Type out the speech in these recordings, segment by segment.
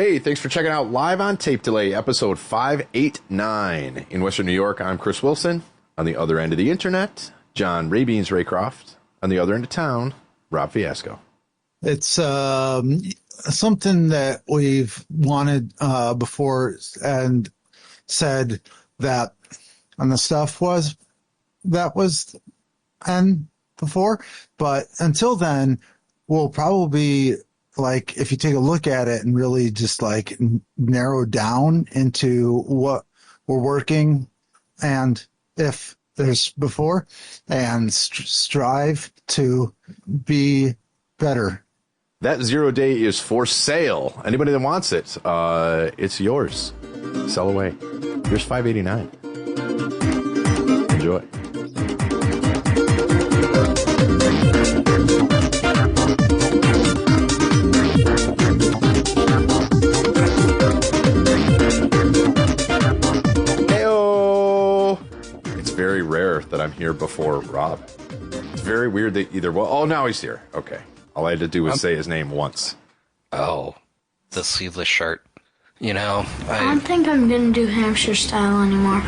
Hey, thanks for checking out Live on Tape Delay, episode 589. In Western New York, I'm Chris Wilson. On the other end of the internet, John Rabeens Raycroft. On the other end of town, Rob Fiasco. It's something that we've wanted before and said that, and the stuff was and before, but until then, we'll probably, like, if you take a look at it and really just like narrow down into what we're working, and if there's before, and strive to be better. That 0 day is for sale. Anybody that wants it, it's yours. Sell away. Here's 589. Enjoy. Heyo! It's very rare that I'm here before Rob. It's very weird that either. Well, oh, now he's here. Okay. All I had to do was say his name once. Oh, the sleeveless shirt. You know, I don't think I'm going to do hamster style anymore.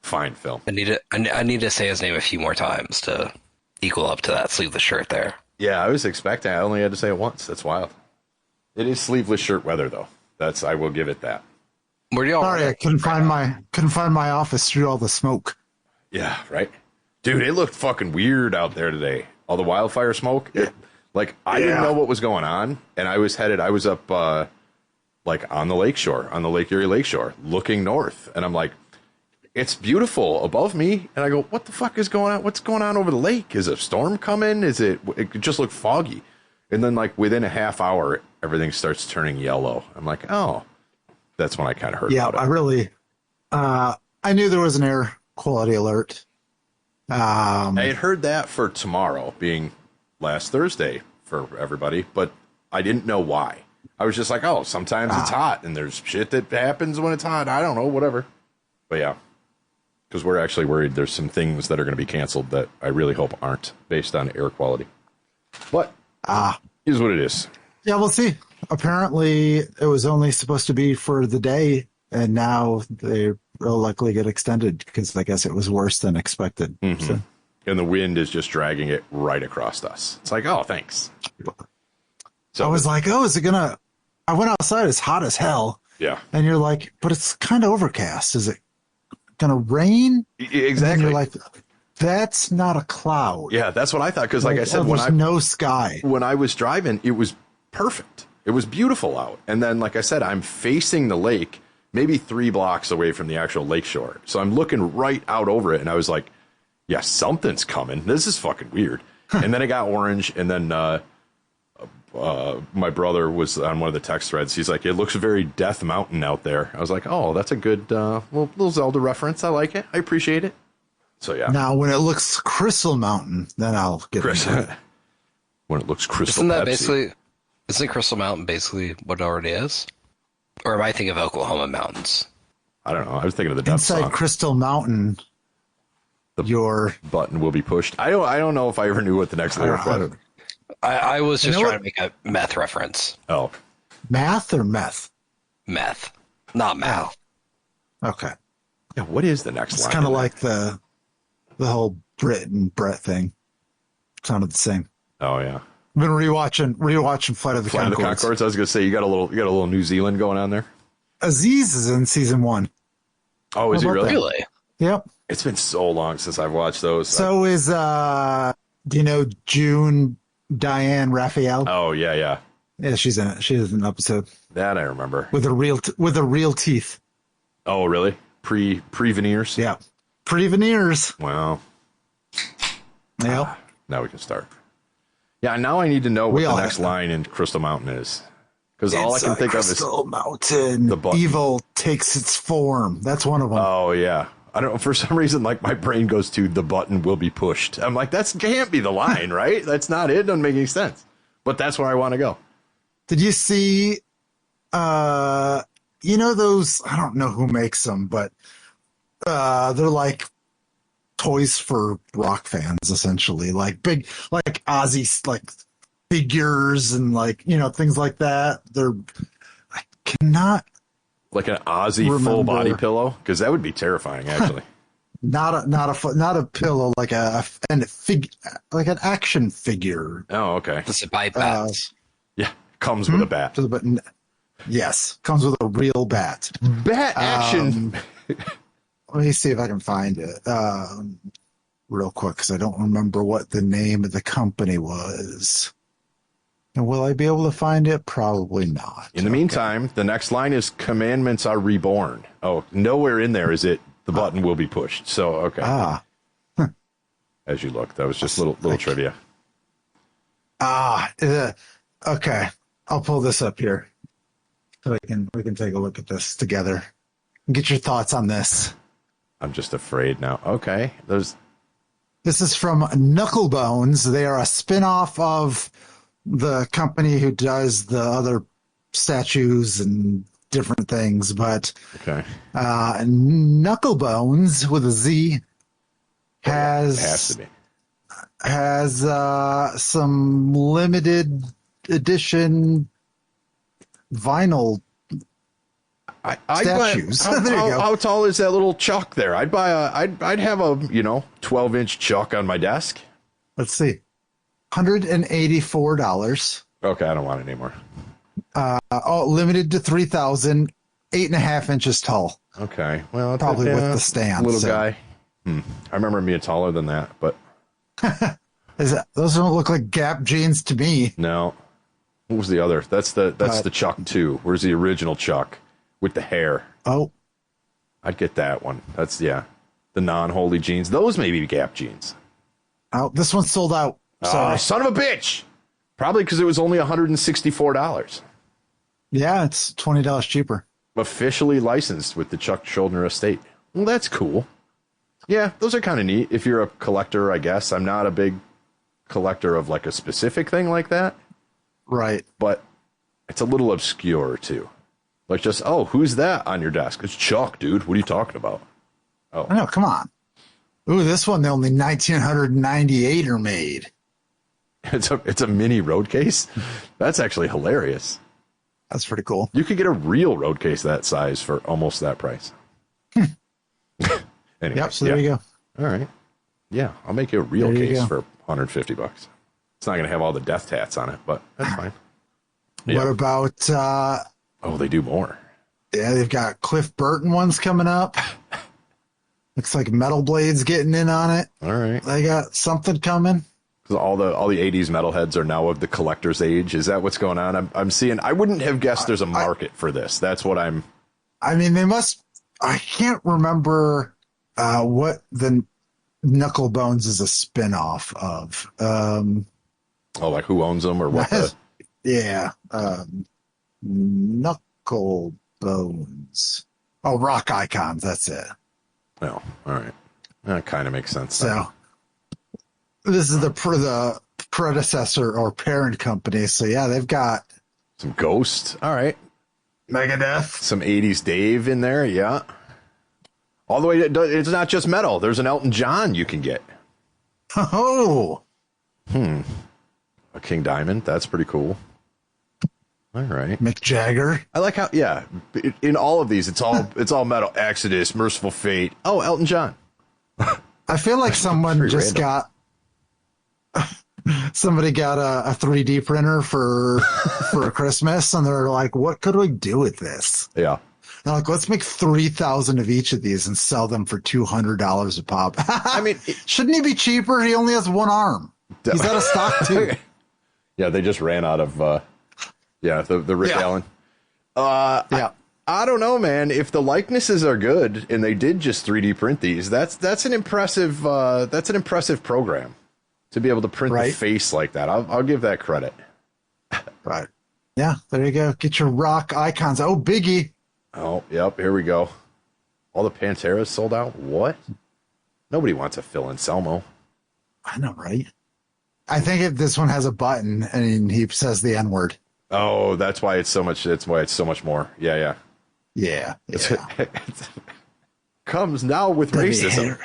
Fine, Phil. I need to say his name a few more times to equal up to that sleeveless shirt there. Yeah, I was expecting. I only had to say it once. That's wild. It is sleeveless shirt weather, though. I will give it that. Where do y'all? Sorry, I couldn't find my office through all the smoke. Yeah, right. Dude, it looked fucking weird out there today. All the wildfire smoke. I didn't know what was going on, and I was up on the lakeshore, on the Lake Erie lakeshore, looking north, and I'm like, it's beautiful above me, and I go, what the fuck is going on? What's going on over the lake? Is a storm coming? It just looked foggy, and then like within a half hour, everything starts turning yellow. I'm like, oh, that's when I kind of heard about it. Yeah, I really, I knew there was an air quality alert. I had heard that for tomorrow being last Thursday for everybody, but I didn't know why. I was just like, oh, sometimes it's hot, and there's shit that happens when it's hot. I don't know, whatever. But yeah, because we're actually worried there's some things that are going to be canceled that I really hope aren't based on air quality. But is what it is. Yeah, we'll see. Apparently, it was only supposed to be for the day, and now they will likely get extended because I guess it was worse than expected. Mm-hmm. So. And the wind is just dragging it right across us. It's like, oh, thanks. So I was like, oh, is it gonna? I went outside. It's hot as hell. Yeah. And you're like, but it's kind of overcast. Is it gonna rain? Exactly. And you're like, that's not a cloud. Yeah, that's what I thought. Because like I said, there's no sky. When I was driving, it was perfect. It was beautiful out. And then, like I said, I'm facing the lake, maybe 3 blocks away from the actual lakeshore. So I'm looking right out over it, and I was like, yeah, something's coming. This is fucking weird. And then it got orange, and then my brother was on one of the text threads. He's like, it looks very Death Mountain out there. I was like, oh, that's a good little Zelda reference. I like it. I appreciate it. So, yeah. Now, when it looks Crystal Mountain, then I'll get it. When it looks Crystal Isn't that Pepsi. Isn't Crystal Mountain basically what it already is? Or am I thinking of Oklahoma mountains? I don't know. I was thinking of the Death Inside song. Crystal Mountain, your button will be pushed. I don't know if I ever knew what the next lyric was. I was just trying to make a meth reference. Oh. Math or meth? Meth. Not math. Oh. Okay. Yeah, what is the next line? It's kind of like the whole Brit and Brett thing. Sounded the same. Oh, yeah. I've been rewatching Flight of the Conchords. I was going to say, you got a little New Zealand going on there. Aziz is in season 1. Oh, is he really? Really? Yep. It's been so long since I've watched those. So is, do you know June Diane Raphael? Oh, yeah. Yeah, she's in it. She is in an episode. That I remember. With the real teeth. Oh, really? Pre-veneers? Yeah. Pre-veneers. Wow. Yep. Now we can start. Yeah, now I need to know what the next have line in Crystal Mountain is. Because all I can think of is Crystal Mountain. The button. Evil takes its form. That's one of them. Oh, yeah. I don't know. For some reason, like, my brain goes to the button will be pushed. I'm like, that can't be the line, right? That's not it. Doesn't make any sense. But that's where I want to go. Did you see, those, I don't know who makes them, but they're like toys for rock fans, essentially. Like big, like Ozzy, like figures and like, things like that. I cannot Like an Aussie full body pillow? Because that would be terrifying, actually. not a pillow, like like an action figure. Oh, okay. Does it buy bats? Yeah, comes with a bat. Yes, comes with a real bat. Bat action. Let me see if I can find it real quick, because I don't remember what the name of the company was. And will I be able to find it? Probably not. In the meantime, the next line is commandments are reborn. Oh, nowhere in there is it the button will be pushed. So, okay. As you look, that was just little trivia. Okay. I'll pull this up here so we can take a look at this together and get your thoughts on this. I'm just afraid now. Okay. This is from Knucklebones. They are a spin-off of the company who does the other statues and different things, but okay. Knucklebones with a Z has some limited edition vinyl statues. How tall is that little chuck there? I'd have a 12-inch chuck on my desk. Let's see, $184. Okay, I don't want it anymore. Limited to 3,000, 8.5 inches tall. Okay, well, probably with the stand. Little guy. I remember him being taller than that, but those don't look like Gap jeans to me. No. What was the other? That's the Chuck 2. Where's the original Chuck with the hair? Oh, I'd get that one. That's the non-holy jeans. Those may be Gap jeans. Oh, this one's sold out. Sorry. Son of a bitch! Probably because it was only $164. Yeah, it's $20 cheaper. Officially licensed with the Chuck Schuldiner estate. Well, that's cool. Yeah, those are kind of neat. If you're a collector, I guess. I'm not a big collector of like a specific thing like that. Right. But it's a little obscure too. Like just, who's that on your desk? It's Chuck, dude. What are you talking about? Oh. No, come on. Ooh, this one, only 1,998 are made. It's a mini road case. That's actually hilarious. That's pretty cool. You could get a real road case that size for almost that price. Anyway, yep, so there you go. All right. Yeah, I'll make you a real case for $150. It's not going to have all the death tats on it, but that's fine. What about... they do more. Yeah, they've got Cliff Burton ones coming up. Looks like Metal Blade's getting in on it. All right. They got something coming. All the 80s metalheads are now of the collector's age. Is that what's going on? I'm seeing. I wouldn't have guessed there's a market for this. That's what I'm. I mean, they must. I can't remember what the Knucklebones is a spin-off of. Like who owns them or what? Yeah, Knucklebones. Oh, Rock Icons. That's it. Oh, all right. That kind of makes sense. So. This is the predecessor or parent company. So, yeah, they've got... some Ghost. All right. Megadeth. Some 80s Dave in there, yeah. All the way... It's not just metal. There's an Elton John you can get. Oh! A King Diamond. That's pretty cool. All right. Mick Jagger. I like how... Yeah. In all of these, it's all metal. Exodus, Merciful Fate. Oh, Elton John. I feel like someone just random. Somebody got a 3D printer for Christmas, and they're like, what could we do with this? Yeah. They're like, let's make 3,000 of each of these and sell them for $200 a pop. I mean, shouldn't he be cheaper? He only has one arm. He's out of stock too. Yeah, they just ran out of the Rick Allen. Yeah. I don't know, man. If the likenesses are good and they did just 3D print these, that's an impressive program to be able to print the face like that. I'll give that credit. Right. Yeah, there you go. Get your Rock Icons. Oh, Biggie. Oh, yep. Here we go. All the Panteras sold out. What? Nobody wants a Phil Anselmo. I know, right? I think this one has a button and he says the N-word. Oh, that's why it's so much. That's why it's so much more. Yeah. It comes now with racism.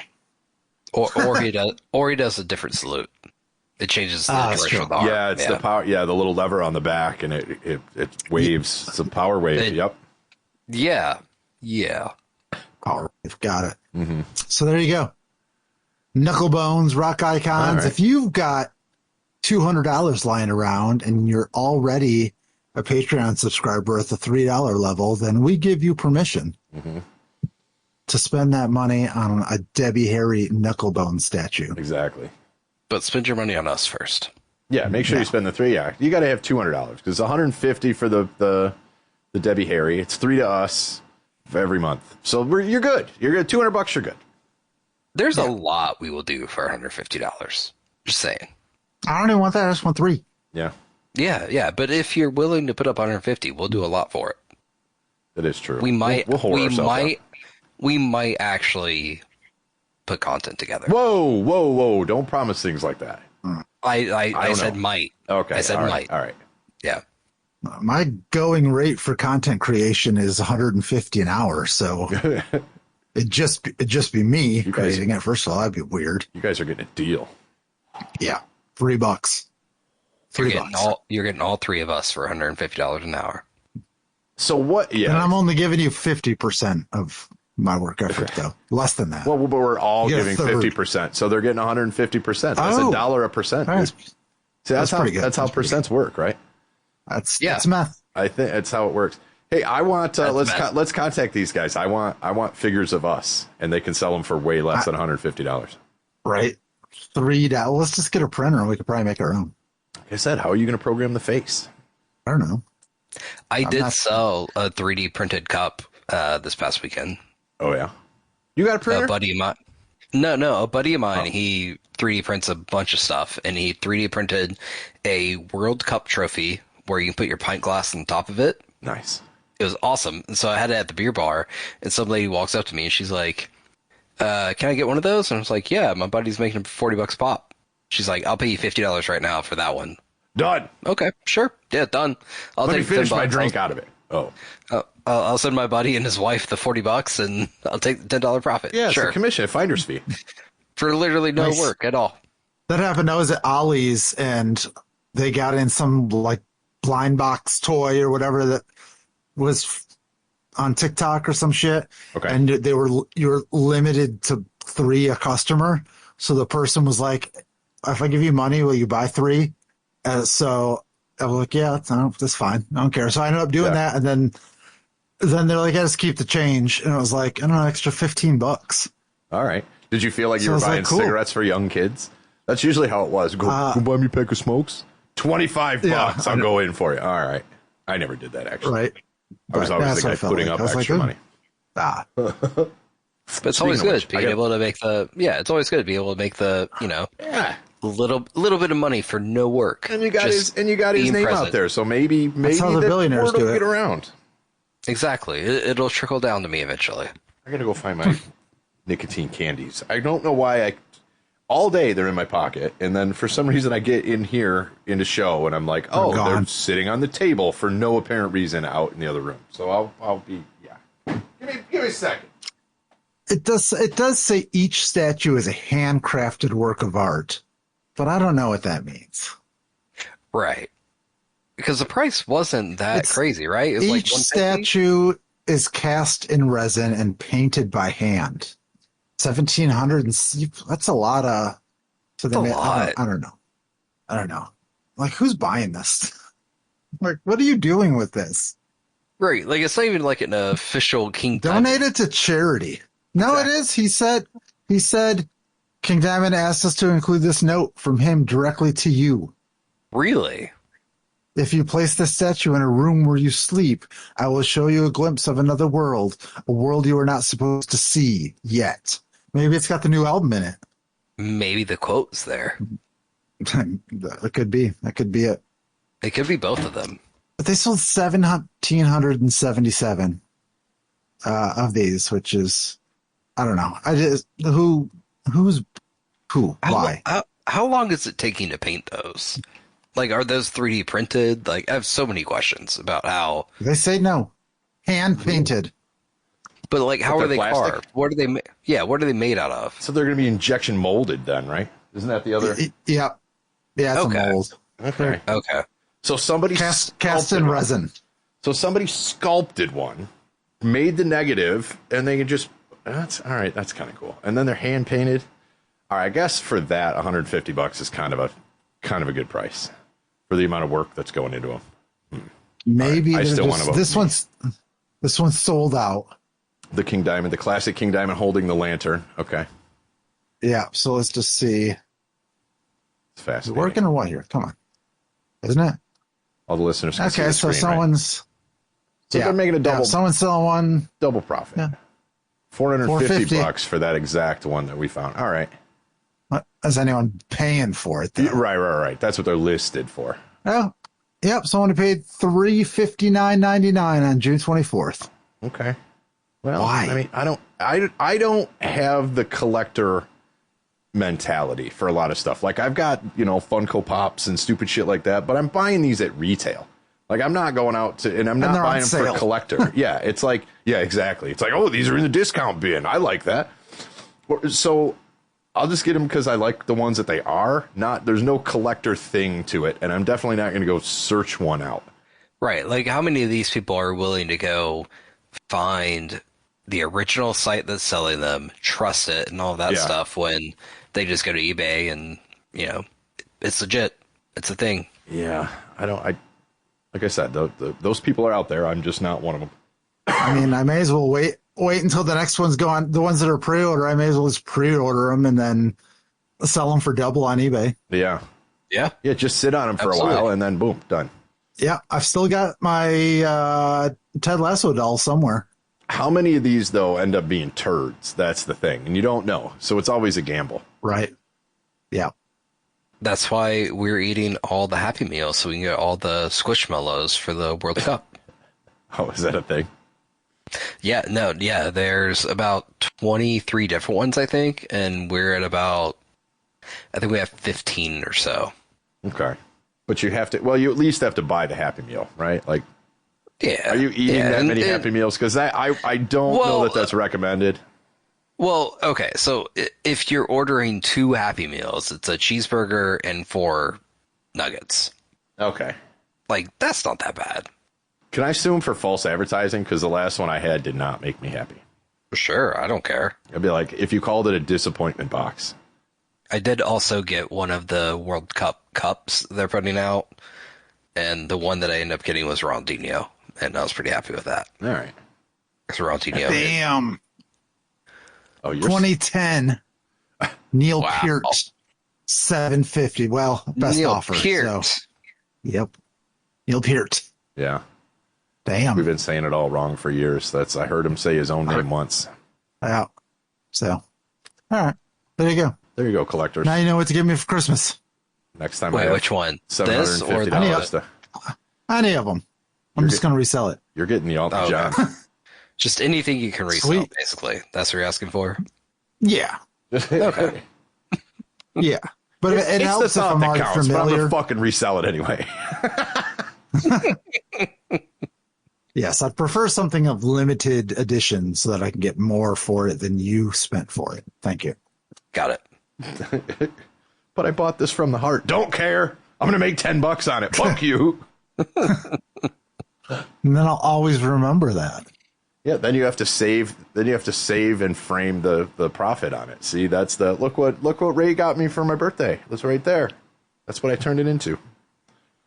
Or he does a different salute. It changes the that's direction true. of the arm. Yeah, it's the power. Yeah, the little lever on the back, and it waves. It's a power wave. Yep. Yeah. Yeah. Power wave, got it. Mm-hmm. So there you go. Knuckle bones, rock icons. Right. If you've got $200 lying around and you're already a Patreon subscriber at the $3 level, then we give you permission to spend that money on a Debbie Harry knucklebone statue. Exactly. But spend your money on us first. Yeah, make sure you spend the $3. Yeah, you got to have $200 because it's $150 for the Debbie Harry. It's $3 to us every month. So you're good. You're good. $200. You're good. There's a lot we will do for $150. Just saying. I don't even want that. I just want 3. Yeah, Yeah. But if you're willing to put up 150, we'll do a lot for it. that is true. We might. We'll hold ourselves up. We might actually put content together. Whoa! Don't promise things like that. I said might. Okay, I said might. All right. Yeah. My going rate for content creation is $150 an hour, so it'd just be me creating it. First of all, that'd be weird. You guys are getting a deal. Yeah, $3. You're getting all 3 of us for $150 an hour. So what? Yeah, and I'm only giving you 50% of my work effort, though. Less than that. well, but we're all You get giving a third. 50%, so they're getting 150%. That's Oh. $1 a percent. All right. See, that's how pretty good. that's how That's pretty percents work, right? That's Yeah. math. I think that's how it works. Hey, I want That's math. let's contact these guys. I want figures of us, and they can sell them for way less than $150. Right? $3. Let's just get a printer and we could probably make our own. Like I said, how are you going to program the face? I don't know. I did not- sell a 3D printed cup this past weekend. Oh yeah, you got a printer? A buddy of mine. No, a buddy of mine. He 3D prints a bunch of stuff, and he 3D printed a World Cup trophy where you can put your pint glass on top of it. Nice. It was awesome. And so I had it at the beer bar, and some lady walks up to me, and she's like, "Can I get one of those?" And I was like, "Yeah, my buddy's making them for $40 pop." She's like, "I'll pay you $50 right now for that one." Done. Okay, sure. Yeah, done. I'll Let me take finish my $10. drink out of it. Oh, I'll send my buddy and his wife the $40, and I'll take the $10 profit. yeah, it's sure. a commission, a finder's fee. For literally no Nice. work at all. That happened. I was at Ollie's and they got in some like blind box toy or whatever that was on TikTok or some shit. Okay. And you were limited to 3 a customer. So the person was like, if I give you money, will you buy 3? So I was like, yeah, that's fine. I don't care. So I ended up doing that. And then they're like, I just keep the change. And I was like, I don't know, extra $15. All right. Did you feel like you So I were was like, buying cool. cigarettes for young kids? That's usually how it was. Go buy me a pack of smokes. $25. Yeah, I'll go in for you. All right. I never did that actually. Right. I was But always that's the what guy I felt putting like. up I was extra like, money. Ah, But it's always Speaking of good which, being able to make the it's always good to be able to make the Yeah. little bit of money for no work. And you got Just his being name present. out there, so maybe how the that billionaires word will do it. get around. Exactly. It'll trickle down to me eventually. I gotta go find my nicotine candies. I don't know why all day they're in my pocket, and then for some reason I get in here in the show, and I'm like, oh, they're gone. sitting on the table for no apparent reason out in the other room. So I'll be Give me a second. it does say each statue is a handcrafted work of art, but I don't know what that means. Right. Because the price wasn't that It's- crazy, right? It was Each $150? statue is cast in resin and painted by hand. 1,700 that's a lot of. So That's a lot. I don't know. Like, who's buying this? Like, what are you doing with this? Right. Like, it's not even like an official King Donate Diamond. it to charity. No, it is. He said, King Diamond asked us to include this note from him directly to you. Really? If you place this statue in a room where you sleep, I will show you a glimpse of another world, a world you are not supposed to see yet. Maybe it's got the new album in it. Maybe the quote's there. It could be. That could be it. It could be both of them. But they sold 1,777 of these, which is, I don't know. Who's why? How long is it taking to paint those? Like, are those 3D printed? Like, I have so many questions about how. They say no. Hand painted. But like, how But are they're they plastic? carved? What are they? Yeah, what are they made out of? So they're going to be injection molded then, right? Isn't that the other? Yeah. Yeah, it's Okay. a mold. Okay. Okay. So somebody Cast sculpted in one. resin. So somebody sculpted one, made the negative, and they can just, that's all right. That's kind of cool. And then they're hand painted. All right, I guess for that, $150 is kind of a good price for the amount of work that's going into them. Maybe All right, I still want to vote this one's sold out. The King Diamond, the classic King Diamond holding the lantern. Okay, Yeah, so let's just see. it's Is it fascinating. working or what here? Come on. Isn't it? All the listeners can see Okay, the so screen, right? someone's So they're making a double someone's selling one. double profit. Yeah. $450 $450 for that exact one that we found. All right. What, is anyone paying for it? Though? Right. That's what they're listed for. Oh, yep. Someone paid $359.99 on June 24th. Okay. Well, Why? I mean, I don't have the collector mentality for a lot of stuff. Like I've got, Funko Pops and stupid shit like that, but I'm buying these at retail. Like I'm not going out to, and I'm not they're on buying them for sale. collector. Yeah. It's like, yeah, exactly. It's like, oh, these are in the discount bin. I like that. So I'll just get them because I like the ones that they are. There's no collector thing to it. And I'm definitely not going to go search one out. Right. Like, how many of these people are willing to go find the original site that's selling them, trust it, and all that Yeah. stuff when they just go to eBay and, it's legit. It's a thing. Yeah. Like I said, those people are out there. I'm just not one of them. I mean, I may as well wait until the next one's gone. The ones that are pre-order, I may as well just pre-order them and then sell them for double on eBay. Yeah. Yeah. Yeah. Just sit on them for Absolutely. a while and then boom, done. Yeah, I've still got my Ted Lasso doll somewhere. How many of these, though, end up being turds? That's the thing. And you don't know. So it's always a gamble. Right. Yeah. That's why we're eating all the Happy Meals so we can get all the Squishmallows for the World Cup. Oh, is that a thing? Yeah, no, yeah, there's about 23 different ones, I think, and we're at I think we have 15 or so. Okay. But you have to, you at least have to buy the Happy Meal, right? Like, Yeah. are you eating yeah, that many Happy Meals? Because I don't know that that's recommended. Well, okay, so if you're ordering 2 Happy Meals, it's a cheeseburger and 4 nuggets. Okay. Like, that's not that bad. Can I sue him for false advertising? Because the last one I had did not make me happy. Sure, I don't care. I'd be like, if you called it a disappointment box. I did also get one of the World Cup cups they're putting out, and the one that I ended up getting was Ronaldinho, and I was pretty happy with that. All right. Because Ronaldinho. Damn. Oh, you're 2010. Neil Wow. Peart. $750. Well, best Neil offer. Peart. So, yep. Neil Peart. Yeah. Damn. We've been saying it all wrong for years. I heard him say his own name once. Yeah. So, all right. There you go. There you go, collectors. Now you know what to give me for Christmas. Next time Wait, I have which one? This or $750 the, to, Any of them. I'm just going to resell it. you're getting the Alton Oh, John. okay. Just anything you can resell, Sweet. basically. That's what you're asking for? Yeah. Okay. Yeah. But it It's helps the if thought I'm that already counts, but I'm familiar. gonna fucking resell it anyway. Yes, I'd prefer something of limited edition so that I can get more for it than you spent for it. Thank you. Got it. But I bought this from the heart. Don't care. I'm gonna make $10 on it. Fuck you. And then I'll always remember that. Yeah, then you have to save. Then you have to save and frame the profit on it. See, that's the look what Ray got me for my birthday. That's right there. That's what I turned it into.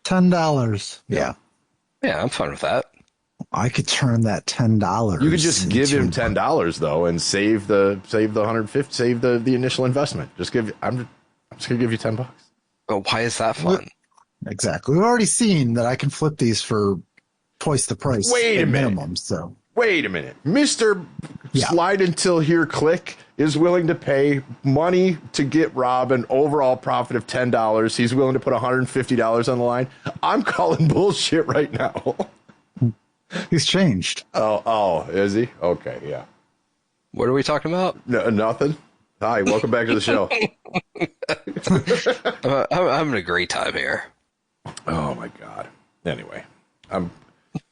$10. Yeah. Yeah, I'm fine with that. I could turn that $10. You could just give him into- $10 though, and save the 150, save the initial investment. I'm just gonna give you $10. But why is that fun? Exactly. We've already seen that I can flip these for twice the price. Wait a at minute. minimum. So Wait a minute, Mister Yeah. Slide Until Here Click is willing to pay money to get Rob an overall profit of $10. He's willing to put $150 on the line. I'm calling bullshit right now. he's changed. Oh, is he? Okay, yeah. What are we talking about? No, nothing. Hi, welcome back to the show. I'm having a great time here. Oh my god. Anyway,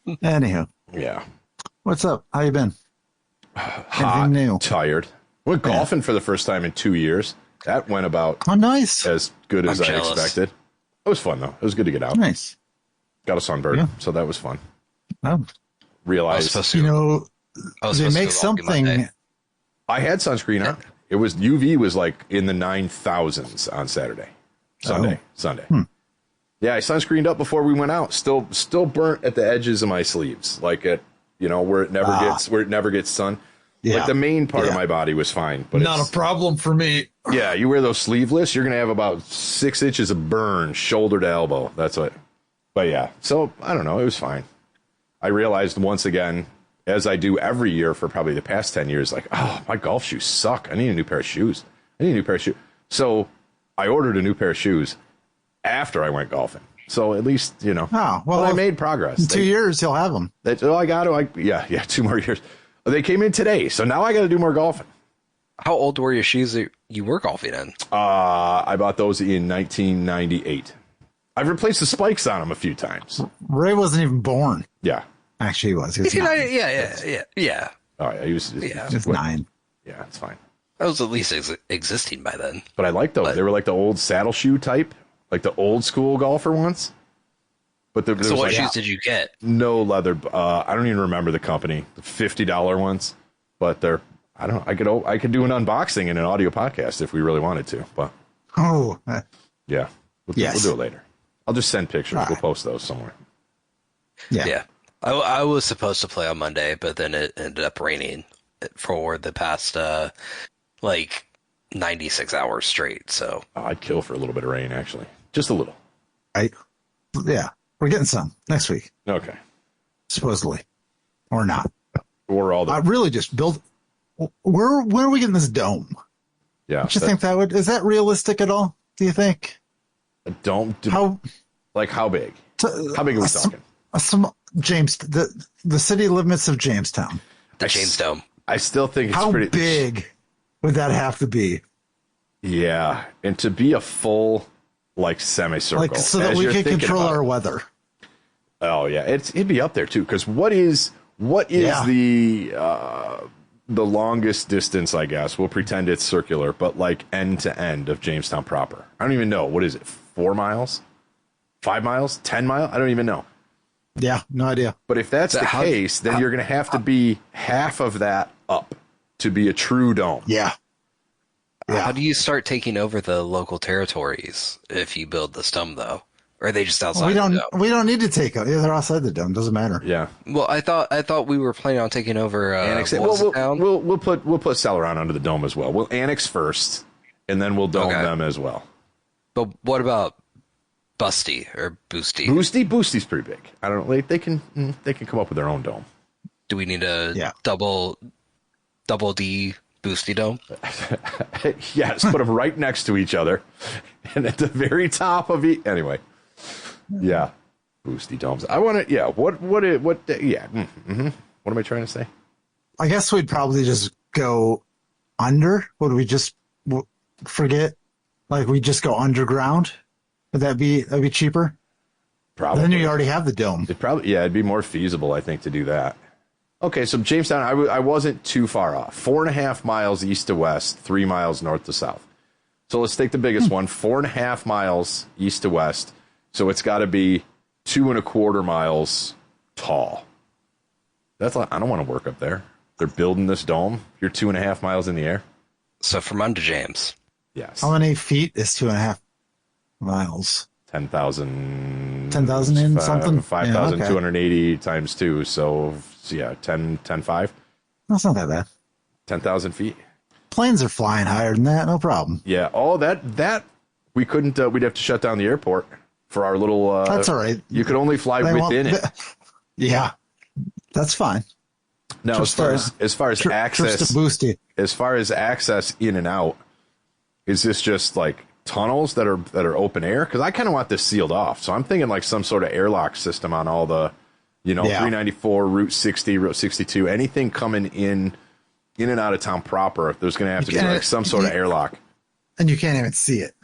Anywho, yeah. what's up? How you been? Hot, Anything new? tired. Went golfing for the first time in 2 years. That went about Oh, nice. as good as I'm I jealous. expected. It was fun though. It was good to get out. Nice. Got a sunburn, Yeah. so that was fun. Oh, Realized you know, they make something. I had sunscreen on. It was UV was like in the 9,000s on Saturday, Sunday. Yeah, I sunscreened up before we went out. Still burnt at the edges of my sleeves, like at where it never gets sun. Yeah. Like the main part of my body was fine, but Not a problem for me. Yeah, you wear those sleeveless, you're gonna have about 6 inches of burn, shoulder to elbow. That's what. But yeah, so I don't know. It was fine. I realized once again, as I do every year for probably the past 10 years, like, oh, my golf shoes suck. I need a new pair of shoes. So I ordered a new pair of shoes after I went golfing. So at least, Oh, well, I made progress. In 2 years, he'll have them. I got to, yeah, 2 more years. They came in today. So now I got to do more golfing. How old were your shoes that you were golfing in? I bought those in 1998. I've replaced the spikes on them a few times. Ray wasn't even born. Yeah. Actually, he was. He was 9. Yeah. All right. He was Just 9. Yeah, it's fine. I was at least existing by then. But I like those. They were like the old saddle shoe type, like the old school golfer ones. But So what shoes did you get? No leather. I don't even remember the company. The $50 ones. But they're. I could do an unboxing in an audio podcast if we really wanted to. But yeah, we'll do it later. I'll just send pictures. We'll post those somewhere. Yeah. I was supposed to play on Monday, but then it ended up raining for the past 96 hours straight. So I'd kill for a little bit of rain, actually, just a little. Yeah, we're getting some next week. Okay, supposedly, or not. Or all the. I really just build. When are we getting this dome? Yeah, do you think is that realistic at all? Do you think? A dome? How big? How big are we talking? The city limits of Jamestown. The Jamestown. I still think it's how pretty big would that have to be? Yeah, and to be a full semicircle, so that we can control our weather. Oh yeah, it'd be up there too. Because what is the longest distance? I guess we'll pretend it's circular, but end to end of Jamestown proper. I don't even know. What is it? 4 miles? 5 miles? 10 miles? I don't even know. Yeah, no idea. But if that's the case, then you're going to have to be half of that up to be a true dome. Yeah. How do you start taking over the local territories if you build this dome, though? Or are they just outside the dome? We don't need to take it. Yeah, they're outside the dome. Doesn't matter. Yeah. Well, I thought we were planning on taking over. We'll put Celeron under the dome as well. We'll annex first, and then we'll dome them as well. But what about Busty or Boosty? Boosty's pretty big. I don't know. They can come up with their own dome. Do we need a double D Boosty dome? Yes, put them right next to each other, and at the very top of each. Anyway, yeah, Boosty domes. I want to. Yeah, what? Yeah. Mm-hmm. What am I trying to say? I guess we'd probably just go under. Would we just forget? We just go underground. Would that'd be cheaper? Probably. Then you already have the dome. It'd be more feasible, I think, to do that. Okay, so Jamestown, I wasn't too far off. 4.5 miles east to west, 3 miles north to south. So let's take the biggest one, 4.5 miles east to west. So it's got to be 2.25 miles tall. I don't want to work up there. They're building this dome. You're 2.5 miles in the air. So from under James. Yes. How many feet is 2.5 miles? 10,000. 10,000 in something? 5,280 times 2. So, 10,5. That's not that bad. 10,000 feet. Planes are flying higher than that. No problem. Yeah. Oh, that we couldn't. We'd have to shut down the airport for our little. That's all right. You could only fly within it. Yeah, that's fine. Now, as far as access, as far as access in and out, is this just tunnels that are open air? Because I kind of want this sealed off. So I'm thinking some sort of airlock system on all the, 394, Route 60, Route 62, anything coming in and out of town proper. There's going to have to be some sort of airlock. And you can't even see it.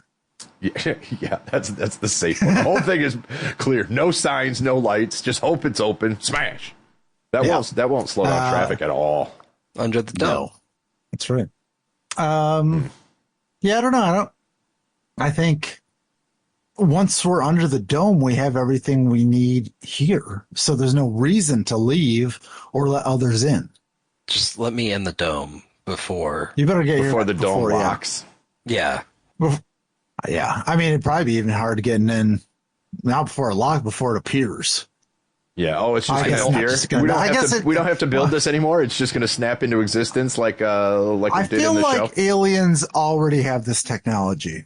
Yeah, that's the safe one. The whole thing is clear. No signs, no lights. Just hope it's open. Smash. That won't slow down traffic at all. Under the dome. No. That's right. Yeah, I don't know. I think once we're under the dome, we have everything we need here. So there's no reason to leave or let others in. Just let me in the dome before. You better get Before your, the dome yeah. locks. Yeah. Yeah. I mean, it'd probably be even hard getting in now before it locks, before it appears. Yeah. Oh, it's just I going guess to not appear. just gonna- We don't I have guess to. it- We don't have to build this anymore. It's just going to snap into existence like I it did in feel the like show. aliens already have this technology.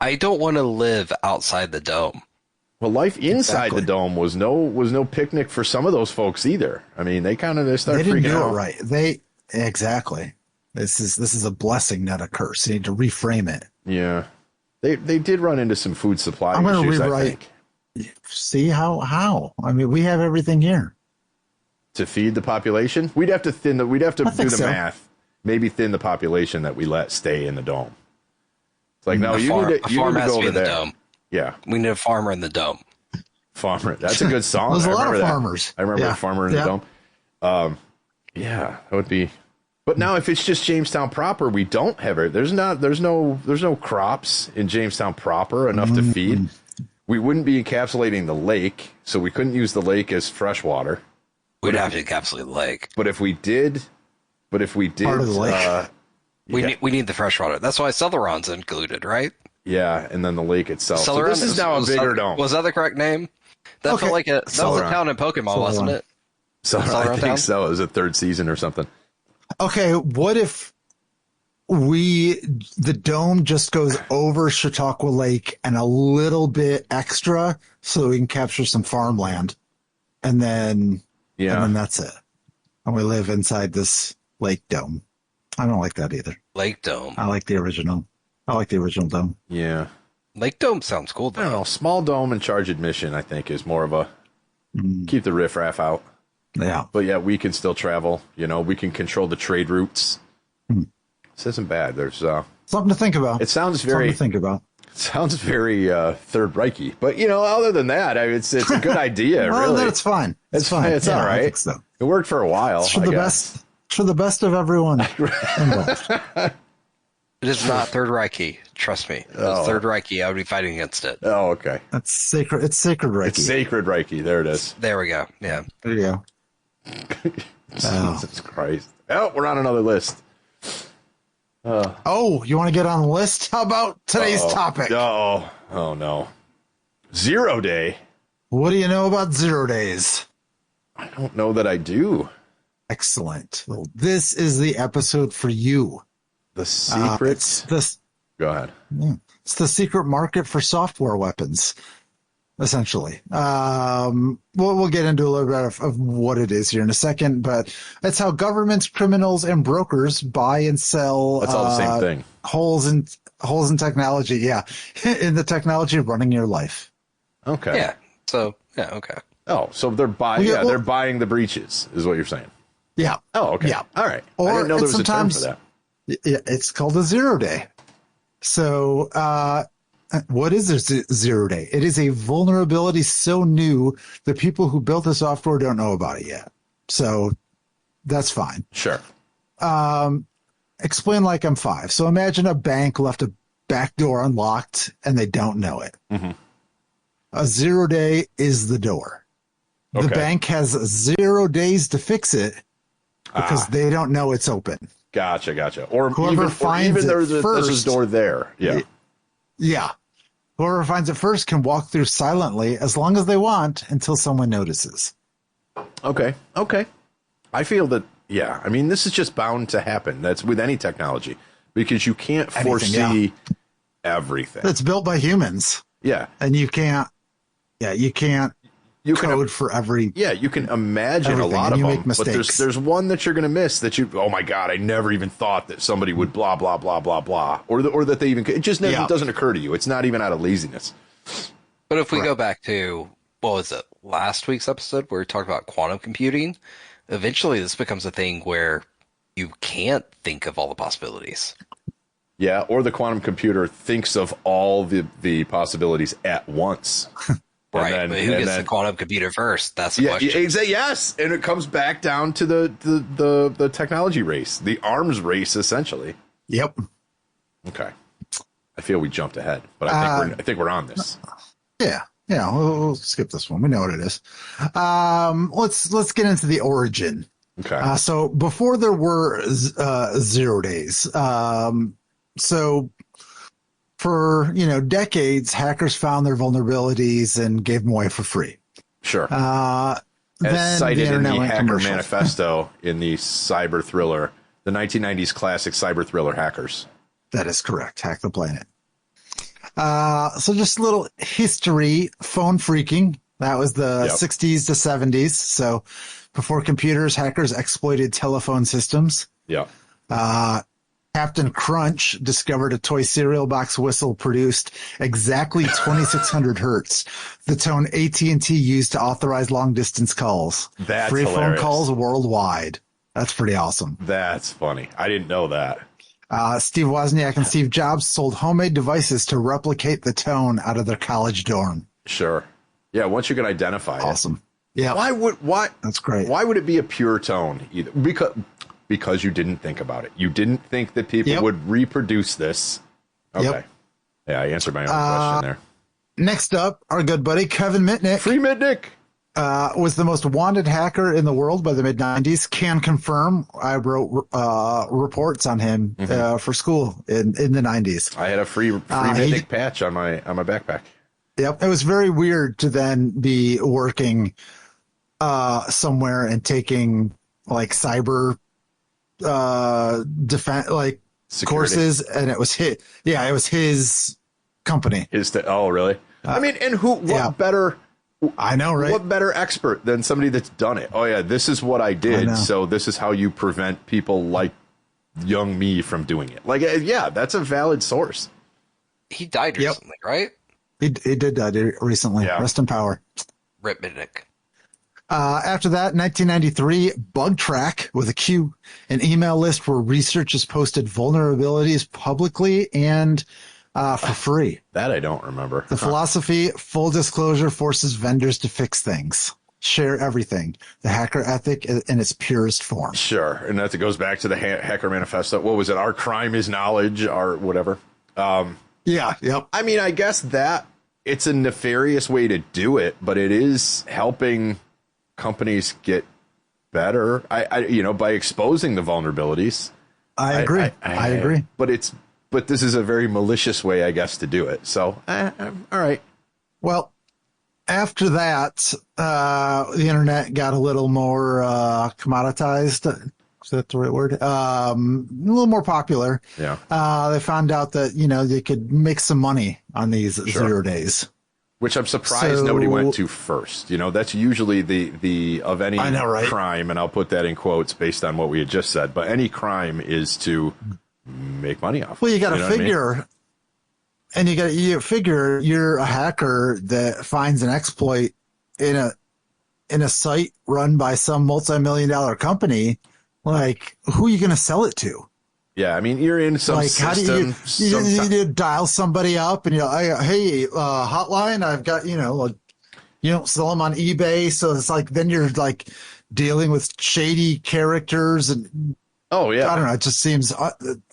I don't want to live outside the dome. Well, life inside Exactly. the dome was no picnic for some of those folks either. I mean, they started They didn't freaking do out. it right. Exactly. This is a blessing, not a curse. You need to reframe it. Yeah, they did run into some food supply I'm going to issues. I rewrite. think See how? I mean, we have everything here. to feed the population, we'd have to we'd have to I do think the so. math. Maybe thin the population that we let stay in the dome. It's like no, A you farm, need a to farm go has to be over in the there. dome. Yeah, We need a farmer in the dome. farmer. That's a good song. There's a I lot of remember that. farmers. I remember Yeah. a farmer in Yeah. the dome. Yeah, that would be. But now, if it's just Jamestown proper, we don't have it. There's no crops in Jamestown proper enough to feed. We wouldn't be encapsulating the lake, so we couldn't use the lake as fresh water. We'd have to encapsulate the lake. But if we did, Part of the lake. We need the fresh water. That's why Celeron's included, right? yeah, and then the lake itself. So Celeron this is now a bigger dome. Was that the correct name? That Okay. felt like that was a Celeron. town in Pokemon, wasn't Celeron. it? So I Celeron think Town? so. It was a third season or something. Okay, what if the dome just goes over Chautauqua Lake and a little bit extra so we can capture some farmland and then Yeah. that's it. And we live inside this lake dome. I don't like that either. Lake Dome. I like the original. I like the original dome. Yeah. Lake Dome sounds cool, I don't though. know. Small dome and charge admission, I think, is more of a keep the riffraff out. Yeah. But yeah, we can still travel. You know, we can control the trade routes. This isn't bad. There's Something to think about. it sounds Something very to think about. Third Reichy. But you know, other than that, it's a good idea. Well, really, then it's fine. It's fine. It's Yeah, all I right. think so. It worked for a while. It's for I the guess. best. For the best of everyone involved. It is not Third Reichy. Trust me. If it was Oh. Third Reichy, I would be fighting against it. Oh, okay. That's sacred. It's sacred Reiki. It's sacred Reiki. There it is. There we go. Yeah. There you go. Oh. Jesus Christ. Oh, we're on another list. Oh, you want to get on the list? How about today's topic? Oh no. 0 day. What do you know about 0 days? I don't know that I do. Excellent. Well, this is the episode for you. The It's secrets. this. Go ahead. It's the secret market for software weapons, essentially. We'll get into a little bit of what it is here in a second, but it's how governments, criminals, and brokers buy and sell. That's all the same thing. Holes in technology. Yeah, in the technology running your life. Okay. Yeah. So, yeah, okay. Oh, so they're buying. Well, yeah, well- they're buying the breaches, is what you're saying. Yeah. Oh, okay. Yeah. All right. I Or- didn't know there was and a term for sometimes- that. It's called a 0 day. So, what is a 0 day? It is a vulnerability so new that people who built the software don't know about it yet. So that's fine. Sure. Explain like I'm 5. So imagine a bank left a back door unlocked and they don't know it. Mhm. A 0 day is the door. The Okay. bank has 0 days to fix it because they don't know it's open. Gotcha. Or Whoever finds it there's a first- door there. Yeah. Yeah. Whoever finds it first can walk through silently as long as they want until someone notices. Okay. I feel that, yeah. I mean, this is just bound to happen. That's with any technology because you can't Anything, foresee everything. It's built by humans Yeah. and you can't You can code for every. Yeah, you can imagine Everything, a lot and of you them, make but mistakes. there's one that you're going to miss that you. Oh my God, I never even thought that somebody would blah blah blah blah blah, or that they even. It just never Yeah. doesn't occur to you. It's not even out of laziness. But if we go back to, what was it, last week's episode where we talked about quantum computing, eventually this becomes a thing where you can't think of all the possibilities. Yeah, or the quantum computer thinks of all the possibilities at once. Right, but who gets the quantum computer first? That's the Yeah, question. yes, and it comes back down to the technology race, the arms race, essentially. Yep. Okay, I feel we jumped ahead, but I think we're on this. Yeah. Yeah, we'll skip this one. We know what it is. Let's get into the origin. Okay. So before there were 0 days, so for decades, hackers found their vulnerabilities and gave them away for free. Sure. Then As cited in the Hacker commercials. Manifesto in the cyber thriller, the 1990s classic cyber thriller Hackers. That is correct. Hack the Planet. So just a little history, phone phreaking. That was the 60s to 70s. So before computers, hackers exploited telephone systems. Yeah. Captain Crunch discovered a toy cereal box whistle produced exactly 2600 hertz, the tone AT&T used to authorize long-distance calls. That's Free hilarious. phone calls worldwide. That's pretty awesome. That's funny. I didn't know that. Steve Wozniak and Steve Jobs sold homemade devices to replicate the tone out of their college dorm. Sure. Yeah, once you can identify it. Awesome. Yeah. Why? That's great. Why would it be a pure tone either? Because you didn't think about it. You didn't think that people would reproduce this. Okay. Yep. Yeah, I answered my own question there. Next up, our good buddy Kevin Mitnick. Free Mitnick. Was the most wanted hacker in the world by the mid-90s. Can confirm. I wrote reports on him for school in the 90s. I had a free Mitnick patch on my backpack. Yep. It was very weird to then be working somewhere and taking like cyber defense Security. courses, and it was his company. Oh, really? I mean, and what better? I know, right? What better expert than somebody that's done it? Oh yeah, this is what I did. So this is how you prevent people like young me from doing it. Like, yeah, that's a valid source. He died recently, right? He did die recently. Yeah. Rest in power. Rip Mitnick. After that, 1993, BugTrack with a Q, an email list where researchers posted vulnerabilities publicly and for free. That I don't remember. The philosophy, full disclosure forces vendors to fix things. Share everything. The hacker ethic in its purest form. Sure. And that goes back to the Hacker Manifesto. What was it? Our crime is knowledge, or whatever. Yeah. Yep. I mean, I guess that it's a nefarious way to do it, but it is helping companies get better. By exposing the vulnerabilities. I agree. I agree. But this is a very malicious way, I guess, to do it. So, all right. Well, after that, the internet got a little more commoditized. Is that the right word? A little more popular. Yeah. They found out that, they could make some money on these 0 days. Which I'm surprised nobody went to first. That's usually the of any crime, and I'll put that in quotes based on what we had just said. But any crime is to make money off. Well, you got to figure, and you figure you're a hacker that finds an exploit in a site run by some multi-million-dollar company. Like, who are you going to sell it to? Yeah, I mean, you're in some system. How do you dial somebody up and hey, hotline, I've got, you don't sell them on eBay. So it's like, then you're like dealing with shady characters and, oh yeah, I don't know. It just seems